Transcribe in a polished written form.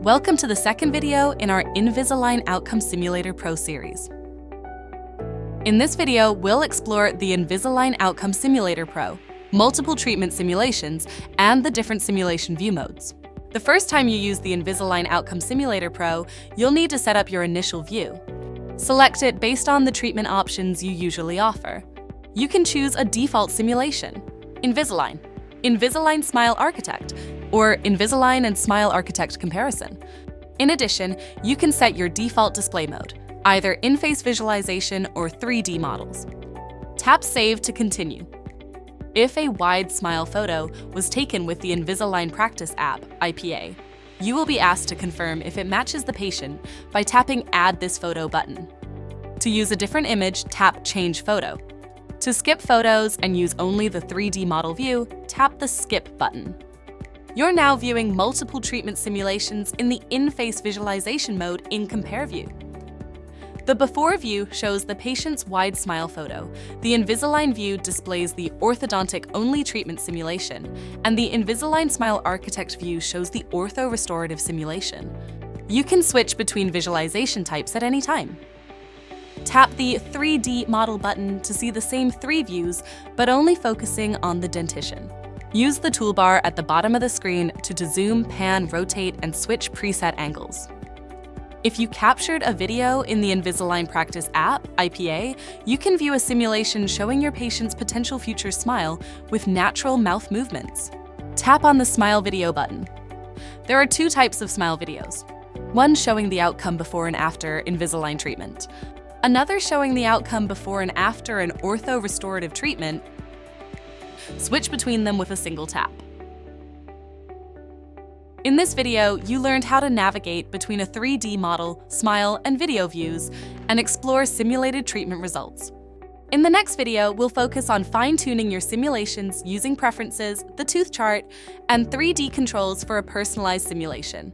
Welcome to the second video in our Invisalign Outcome Simulator Pro series. In this video, we'll explore the Invisalign Outcome Simulator Pro, multiple treatment simulations, and the different simulation view modes. The first time you use the Invisalign Outcome Simulator Pro, you'll need to set up your initial view. Select it based on the treatment options you usually offer. You can choose a default simulation, Invisalign, Invisalign Smile Architect, or Invisalign and Smile Architect comparison. In addition, you can set your default display mode, either in-face visualization or 3D models. Tap Save to continue. If a wide smile photo was taken with the Invisalign Practice app, IPA, you will be asked to confirm if it matches the patient by tapping Add this photo button. To use a different image, tap Change Photo. To skip photos and use only the 3D model view, tap the Skip button. You're now viewing multiple treatment simulations in the in-face visualization mode in Compare View. The before view shows the patient's wide smile photo. The Invisalign view displays the orthodontic-only treatment simulation, and the Invisalign Smile Architect view shows the ortho-restorative simulation. You can switch between visualization types at any time. Tap the 3D model button to see the same three views, but only focusing on the dentition. Use the toolbar at the bottom of the screen to zoom, pan, rotate, and switch preset angles. If you captured a video in the Invisalign Practice app, IPA, you can view a simulation showing your patient's potential future smile with natural mouth movements. Tap on the Smile Video button. There are two types of smile videos. One showing the outcome before and after Invisalign treatment. Another showing the outcome before and after an ortho-restorative treatment. Switch between them with a single tap. In this video, you learned how to navigate between a 3D model, smile, and video views, and explore simulated treatment results. In the next video, we'll focus on fine-tuning your simulations using preferences, the tooth chart, and 3D controls for a personalized simulation.